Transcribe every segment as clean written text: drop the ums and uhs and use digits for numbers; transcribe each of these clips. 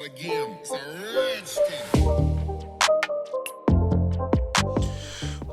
start again. It's a Redskin.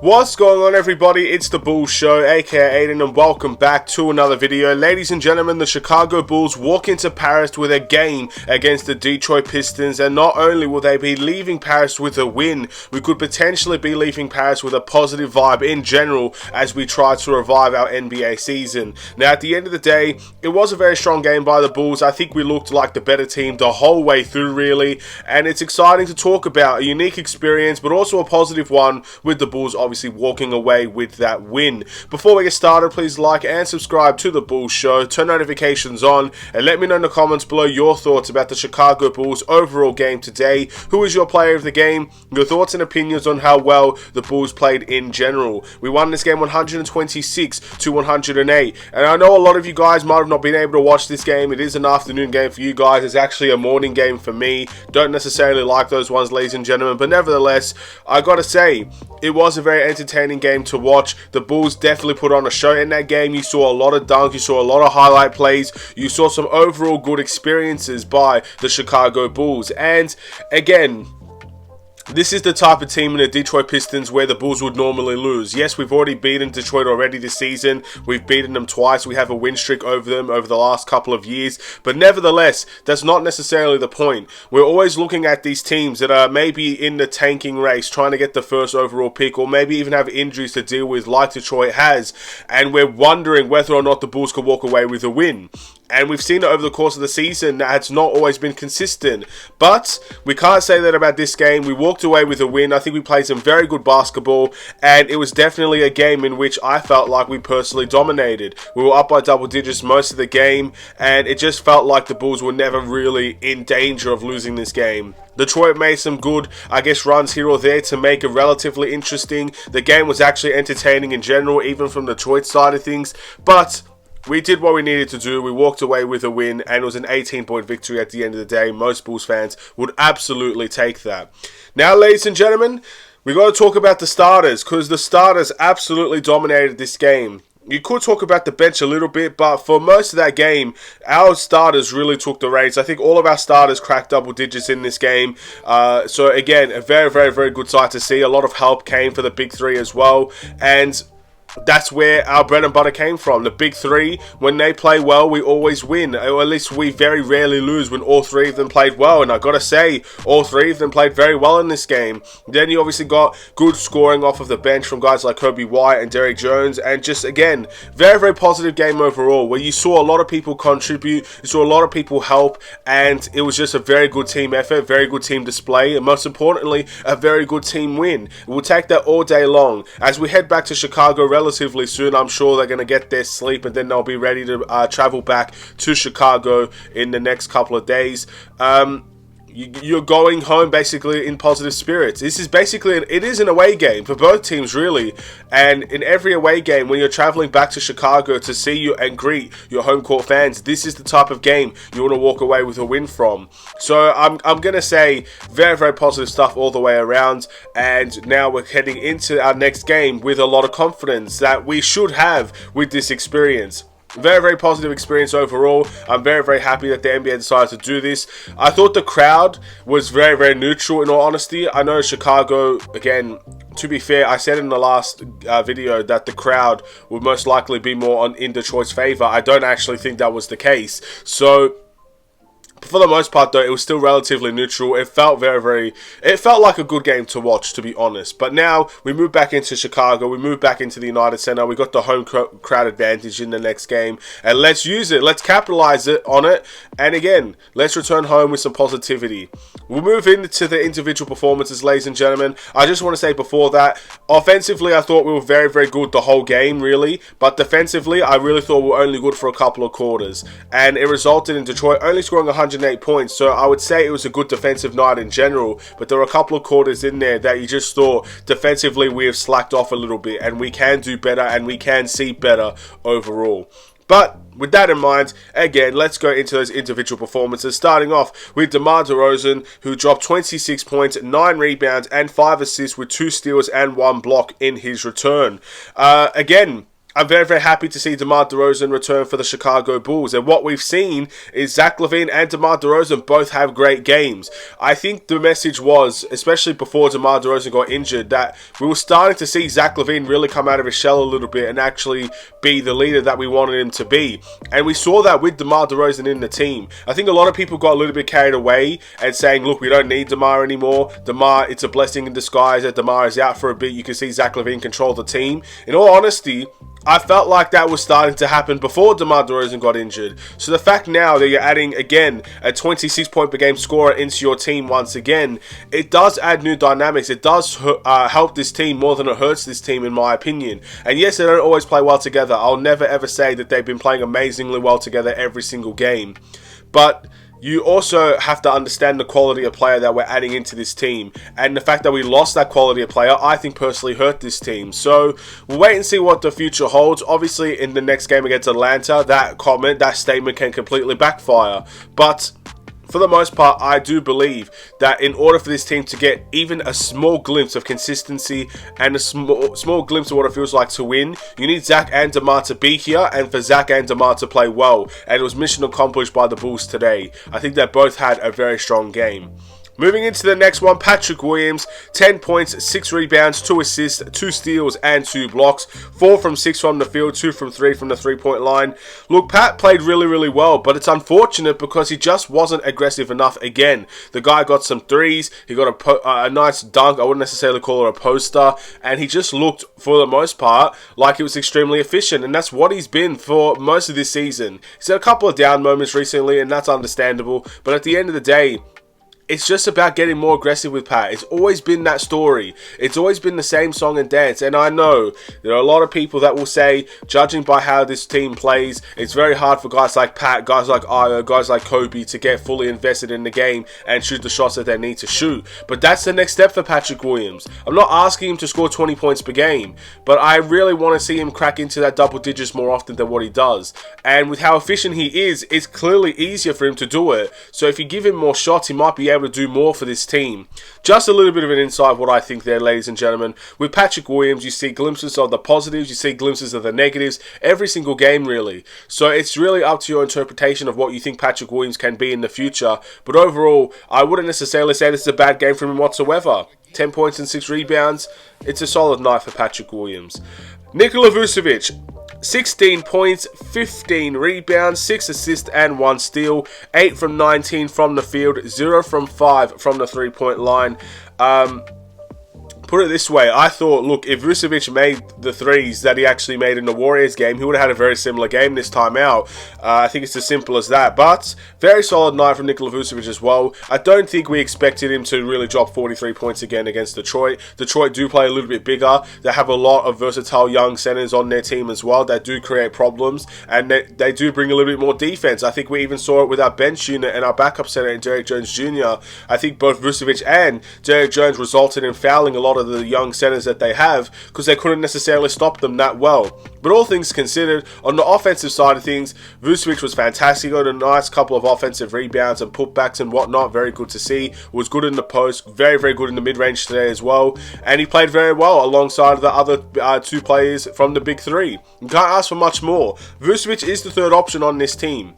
What's going on, everybody? It's the Bulls Show, aka Aiden, and welcome back to another video. Ladies and gentlemen, the Chicago Bulls walk into Paris with a game against the Detroit Pistons, and not only will they be leaving Paris with a win, we could potentially be leaving Paris with a positive vibe in general as we try to revive our NBA season. Now, at the end of the day, it was a very strong game by the Bulls. I think we looked like the better team the whole way through, really, and it's exciting to talk about. A unique experience, but also a positive one, with the Bulls obviously walking away with that win. Before we get started, please like and subscribe to the Bulls Show, turn notifications on, and let me know in the comments below your thoughts about the Chicago Bulls overall game today. Who is your player of the game? Your thoughts and opinions on how well the Bulls played in general. We won this game 126 to 108, and I know a lot of you guys might have not been able to watch this game. It is an afternoon game for you guys. It's actually a morning game for me. Don't necessarily like those ones, ladies and gentlemen, but nevertheless, I gotta say, it was a very entertaining game to watch. The Bulls definitely put on a show in that game. You saw a lot of dunks, you saw a lot of highlight plays, you saw some overall good experiences by the Chicago Bulls. And again, this is the type of team in the Detroit Pistons where the Bulls would normally lose. Yes, we've already beaten Detroit already this season. We've beaten them twice. We have a win streak over them over the last couple of years. But nevertheless, that's not necessarily the point. We're always looking at these teams that are maybe in the tanking race, trying to get the first overall pick, or maybe even have injuries to deal with like Detroit has. And we're wondering whether or not the Bulls could walk away with a win. And we've seen it over the course of the season that it's not always been consistent. But we can't say that about this game. We walked away with a win. I think we played some very good basketball, and it was definitely a game in which I felt like we personally dominated. We were up by double digits most of the game, and it just felt like the Bulls were never really in danger of losing this game. Detroit made some good, runs here or there to make it relatively interesting. The game was actually entertaining in general, even from Detroit's side of things, but we did what we needed to do. We walked away with a win, and it was an 18-point victory at the end of the day. Most Bulls fans would absolutely take that. Now, ladies and gentlemen, we got to talk about the starters, because the starters absolutely dominated this game. You could talk about the bench a little bit, but for most of that game, our starters really took the reins. I think all of our starters cracked double digits in this game. So again, a very, very, very good sight to see. A lot of help came for the big three as well, and that's where our bread and butter came from. The big three, when they play well, we always win. Or at least we very rarely lose when all three of them played well. And I gotta say, all three of them played very well in this game. Then you obviously got good scoring off of the bench from guys like Kobe White and Derrick Jones. And just, again, very, very positive game overall, where you saw a lot of people contribute, you saw a lot of people help, and it was just a very good team effort, very good team display, and most importantly, a very good team win. We'll take that all day long. As we head back to Chicago relatively soon, I'm sure they're going to get their sleep, and then they'll be ready to travel back to Chicago in the next couple of days. You're going home basically in positive spirits. This is basically, it is an away game for both teams, really. And in every away game, when you're traveling back to Chicago to see you and greet your home court fans, this is the type of game you want to walk away with a win from. So I'm going to say very, very positive stuff all the way around. And now we're heading into our next game with a lot of confidence that we should have with this experience. Very, very positive experience overall. I'm very, very happy that the NBA decided to do this. I thought the crowd was very, very neutral, in all honesty. I know Chicago, again, to be fair, I said in the last video that the crowd would most likely be more in Detroit's favor. I don't actually think that was the case. So for the most part, though, it was still relatively neutral. It felt it felt like a good game to watch, to be honest. But now we move back into Chicago. We move back into the United Center. We got the home crowd advantage in the next game, and let's use it. Let's capitalize on it. And again, let's return home with some positivity. We'll move into the individual performances, ladies and gentlemen. I just want to say before that, offensively, I thought we were very, very good the whole game, really. But defensively, I really thought we were only good for a couple of quarters, and it resulted in Detroit only scoring 108 points. So I would say it was a good defensive night in general, but there were a couple of quarters in there that you just thought defensively we have slacked off a little bit, and we can do better, and we can see better overall. But with that in mind, again, let's go into those individual performances, starting off with DeMar DeRozan, who dropped 26 points, 9 rebounds, and 5 assists with 2 steals and 1 block in his return. Again, I'm very, very happy to see DeMar DeRozan return for the Chicago Bulls. And what we've seen is Zach LaVine and DeMar DeRozan both have great games. I think the message was, especially before DeMar DeRozan got injured, that we were starting to see Zach LaVine really come out of his shell a little bit and actually be the leader that we wanted him to be. And we saw that with DeMar DeRozan in the team. I think a lot of people got a little bit carried away and saying, look, we don't need DeMar anymore. DeMar, it's a blessing in disguise that DeMar is out for a bit. You can see Zach LaVine control the team. In all honesty, I felt like that was starting to happen before DeMar DeRozan got injured. So the fact now that you're adding, again, a 26 point per game scorer into your team once again, it does add new dynamics. It does help this team more than it hurts this team, in my opinion. And yes, they don't always play well together. I'll never ever say that they've been playing amazingly well together every single game. But you also have to understand the quality of player that we're adding into this team. And the fact that we lost that quality of player, I think personally hurt this team. So we'll wait and see what the future holds. Obviously, in the next game against Atlanta, that statement can completely backfire. But for the most part, I do believe that in order for this team to get even a small glimpse of consistency and a small glimpse of what it feels like to win, you need Zach and DeMar to be here and for Zach and DeMar to play well. And it was mission accomplished by the Bulls today. I think they both had a very strong game. Moving into the next one, Patrick Williams, 10 points, 6 rebounds, 2 assists, 2 steals, and 2 blocks. 4 from 6 from the field, 2 from 3 from the three-point line. Look, Pat played really, really well, but it's unfortunate because he just wasn't aggressive enough again. The guy got some threes, he got a nice dunk, I wouldn't necessarily call it a poster, and he just looked, for the most part, like he was extremely efficient, and that's what he's been for most of this season. He's had a couple of down moments recently, and that's understandable, but at the end of the day, it's just about getting more aggressive with Pat. It's always been that story. It's always been the same song and dance. And I know there are a lot of people that will say, judging by how this team plays, it's very hard for guys like Pat, guys like Io, guys like Kobe to get fully invested in the game and shoot the shots that they need to shoot. But that's the next step for Patrick Williams. I'm not asking him to score 20 points per game, but I really want to see him crack into that double digits more often than what he does. And with how efficient he is, it's clearly easier for him to do it. So if you give him more shots, he might be able to do more for this team. Just a little bit of an insight of what I think there, ladies and gentlemen. With Patrick Williams, you see glimpses of the positives, you see glimpses of the negatives every single game, really. So it's really up to your interpretation of what you think Patrick Williams can be in the future. But overall, I wouldn't necessarily say this is a bad game from him whatsoever. 10 points and 6 rebounds. It's a solid night for Patrick Williams. Nikola Vucevic, 16 points, 15 rebounds, 6 assists and 1 steal, 8 from 19 from the field, 0 from 5 from the three-point line. Put it this way, I thought, look, if Vucevic made the threes that he actually made in the Warriors game, he would have had a very similar game this time out. I think it's as simple as that. But very solid night from Nikola Vucevic as well. I don't think we expected him to really drop 43 points again against Detroit. Detroit do play a little bit bigger. They have a lot of versatile young centers on their team as well that do create problems. And they do bring a little bit more defense. I think we even saw it with our bench unit and our backup center in Derrick Jones Jr. I think both Vucevic and Derrick Jones resulted in fouling a lot of the young centers that they have because they couldn't necessarily stop them that well. But all things considered, on the offensive side of things, Vucevic was fantastic. He got a nice couple of offensive rebounds and putbacks and whatnot. Very good to see. Was good in the post. Very, very good in the mid-range today as well. And he played very well alongside the other 2 players from the big 3. You can't ask for much more. Vucevic is the third option on this team.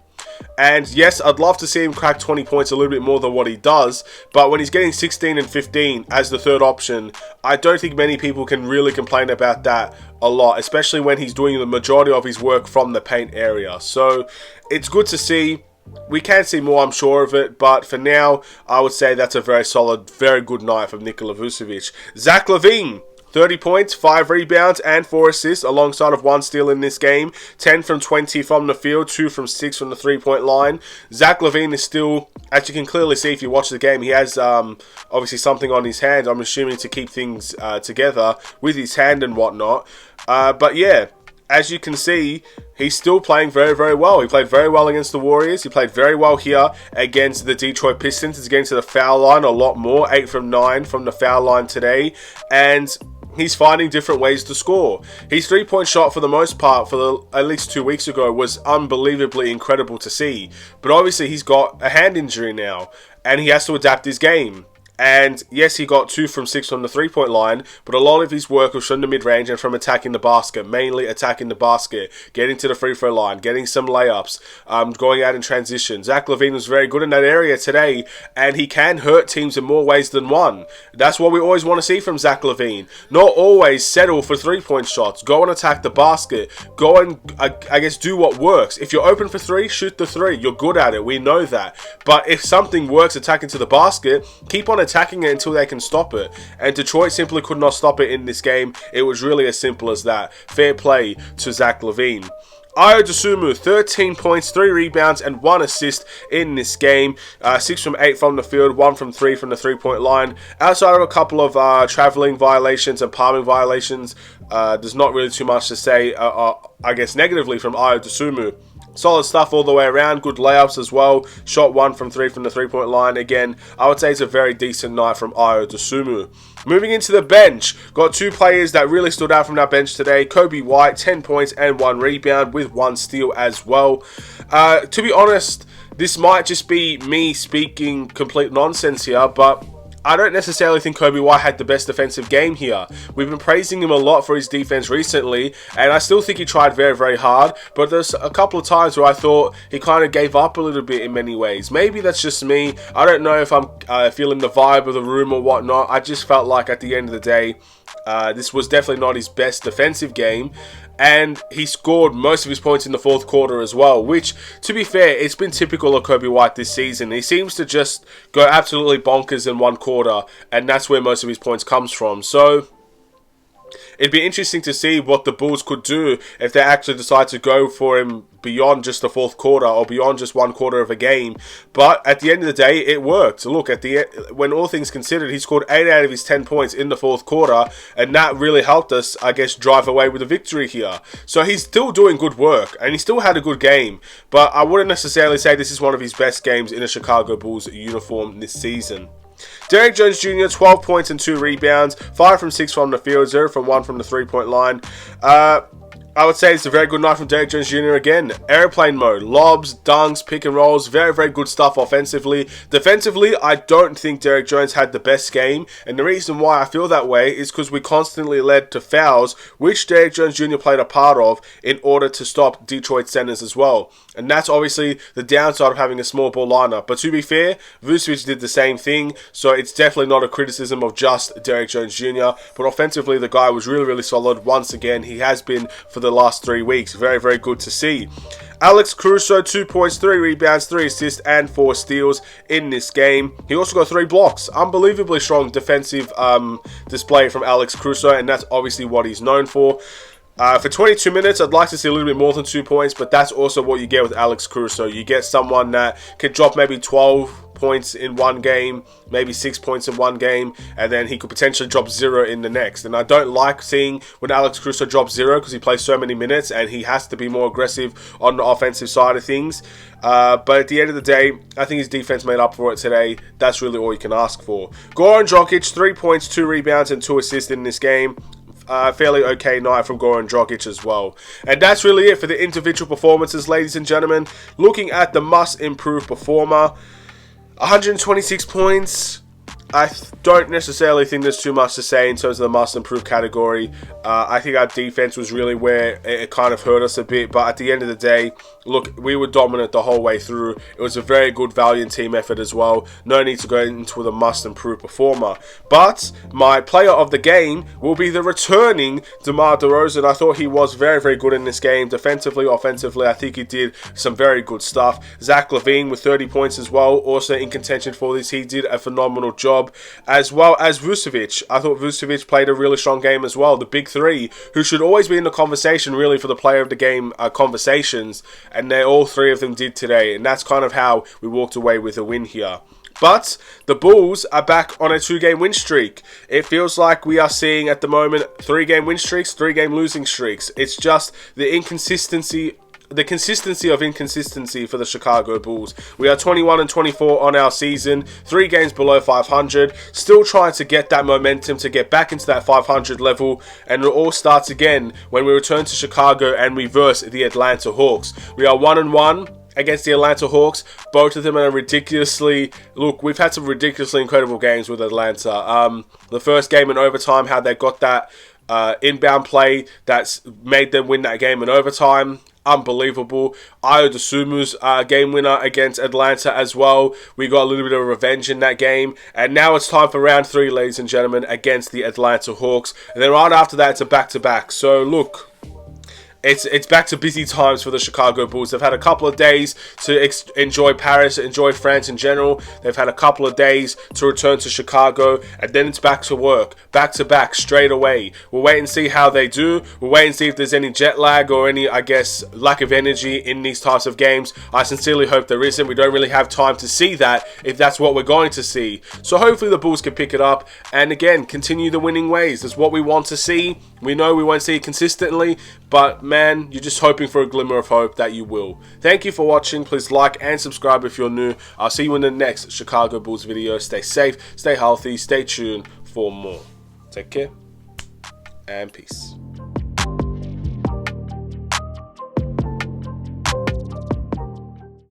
And yes, I'd love to see him crack 20 points a little bit more than what he does. But when he's getting 16 and 15 as the third option, I don't think many people can really complain about that a lot. Especially when he's doing the majority of his work from the paint area. So it's good to see. We can see more, I'm sure of it. But for now, I would say that's a very solid, very good night from Nikola Vucevic. Zach LaVine, 30 points, 5 rebounds, and 4 assists, alongside of 1 steal in this game. 10 from 20 from the field, 2 from 6 from the three-point line. Zach LaVine is still, as you can clearly see if you watch the game, he has obviously something on his hand, I'm assuming to keep things together with his hand and whatnot. But yeah, as you can see, he's still playing very, very well. He played very well against the Warriors. He played very well here against the Detroit Pistons. He's getting to the foul line a lot more. 8 from 9 from the foul line today. And he's finding different ways to score. His three-point shot, for the most part, at least 2 weeks ago, was unbelievably incredible to see. But obviously, he's got a hand injury now, and he has to adapt his game. And yes, he got 2 from 6 from the three-point line, but a lot of his work was from the mid-range and from attacking the basket, mainly attacking the basket, getting to the free-throw line, getting some layups, going out in transition. Zach LaVine was very good in that area today, and he can hurt teams in more ways than one. That's what we always want to see from Zach LaVine. Not always settle for three-point shots. Go and attack the basket. Go and, I guess, do what works. If you're open for 3, shoot the 3. You're good at it. We know that. But if something works attacking to the basket, keep on attacking it until they can stop it. And Detroit simply could not stop it in this game. It was really as simple as that. Fair play to Zach LaVine. Ayo Dosunmu, 13 points, 3 rebounds, and 1 assist in this game. 6 from 8 from the field, 1 from 3 from the three-point line. Outside of a couple of traveling violations and palming violations, there's not really too much to say, I guess, negatively from Ayo Dosunmu. Solid stuff all the way around. Good layups as well. Shot 1 from 3 from the three-point line. Again, I would say it's a very decent night from Ayo Dosunmu. Moving into the bench, got 2 players that really stood out from that bench today. Kobe White, 10 points and 1 rebound with 1 steal as well. To be honest, this might just be me speaking complete nonsense here, but I don't necessarily think Kobe White had the best defensive game here. We've been praising him a lot for his defense recently, and I still think he tried very, very hard, but there's a couple of times where I thought he kind of gave up a little bit in many ways. Maybe that's just me. I don't know if I'm feeling the vibe of the room or whatnot. I just felt like at the end of the day, this was definitely not his best defensive game. And he scored most of his points in the fourth quarter as well, which, to be fair, it's been typical of Kobe White this season. He seems to just go absolutely bonkers in one quarter, and that's where most of his points comes from. So it'd be interesting to see what the Bulls could do if they actually decide to go for him beyond just the fourth quarter or beyond just one quarter of a game. But at the end of the day, it worked. Look, when all things considered, he scored 8 out of his 10 points in the fourth quarter, and that really helped us, I guess, drive away with a victory here. So he's still doing good work, and he still had a good game, but I wouldn't necessarily say this is one of his best games in a Chicago Bulls uniform this season. Derrick Jones Jr., 12 points and 2 rebounds, 5 from 6 from the field, 0 from 1 from the three-point line. I would say it's a very good night from Derrick Jones Jr. again. Airplane mode, lobs, dunks, pick and rolls, very, very good stuff offensively. Defensively, I don't think Derrick Jones had the best game, and the reason why I feel that way is because we constantly led to fouls, which Derrick Jones Jr. played a part of in order to stop Detroit centers as well. And that's obviously the downside of having a small ball lineup. But to be fair, Vucevic did the same thing, so it's definitely not a criticism of just Derrick Jones Jr. But offensively, the guy was really, really solid. Once again, he has been for the last 3 weeks. Very, very good to see. Alex Caruso, 2 points, 3 rebounds, 3 assists, and 4 steals in this game. He also got 3 blocks. Unbelievably strong defensive display from Alex Caruso, and that's obviously what he's known for. For 22 minutes, I'd like to see a little bit more than 2 points, but that's also what you get with Alex Caruso. You get someone that can drop maybe 12 points in one game, maybe 6 points in one game, and then he could potentially drop 0 in the next. And I don't like seeing when Alex Caruso drops 0 because he plays so many minutes and he has to be more aggressive on the offensive side of things. But at the end of the day, I think his defense made up for it today. That's really all you can ask for. Goran Dragic, 3 points, 2 rebounds, and 2 assists in this game. Fairly okay night from Goran Dragic as well. And that's really it for the individual performances, ladies and gentlemen. Looking at the must-improve performer, 126 points. I don't necessarily think there's too much to say in terms of the must-improve category. I think our defense was really where it kind of hurt us a bit. But at the end of the day, look, we were dominant the whole way through. It was a very good valiant team effort as well. No need to go into the must-improve performer. But my player of the game will be the returning DeMar DeRozan. I thought he was very, very good in this game. Defensively, offensively, I think he did some very good stuff. Zach LaVine with 30 points as well. Also in contention for this. He did a phenomenal job. As well as Vucevic. I thought Vucevic played a really strong game as well. The big three, who should always be in the conversation really for the player of the game conversations. And all 3 of them did today. And that's kind of how we walked away with a win here. But the Bulls are back on a 2-game win streak. It feels like we are seeing at the moment 3-game win streaks, 3-game losing streaks. It's just the consistency of inconsistency for the Chicago Bulls. We are 21-24 on our season, 3 games below 500, still trying to get that momentum to get back into that 500 level, and it all starts again when we return to Chicago and reverse the Atlanta Hawks. We are 1-1. against the Atlanta Hawks. Both of them are ridiculously... Look, we've had some ridiculously incredible games with Atlanta. The first game in overtime, how they got that inbound play that's made them win that game in overtime. Unbelievable. Ayo Dosunmu's game winner against Atlanta as well. We got a little bit of revenge in that game. And now it's time for round 3, ladies and gentlemen, against the Atlanta Hawks. And then right after that, it's a back-to-back. So, look... It's back to busy times for the Chicago Bulls. They've had a couple of days to enjoy Paris, enjoy France in general. They've had a couple of days to return to Chicago, and then it's back to work, back to back, straight away. We'll wait and see how they do. We'll wait and see if there's any jet lag or any, I guess, lack of energy in these types of games. I sincerely hope there isn't. We don't really have time to see that if that's what we're going to see. So hopefully the Bulls can pick it up and, again, continue the winning ways. That's what we want to see. We know we won't see it consistently, but man, you're just hoping for a glimmer of hope that you will. Thank you for watching. Please like and subscribe if you're new. I'll see you in the next Chicago Bulls video. Stay safe, stay healthy, stay tuned for more. Take care and peace.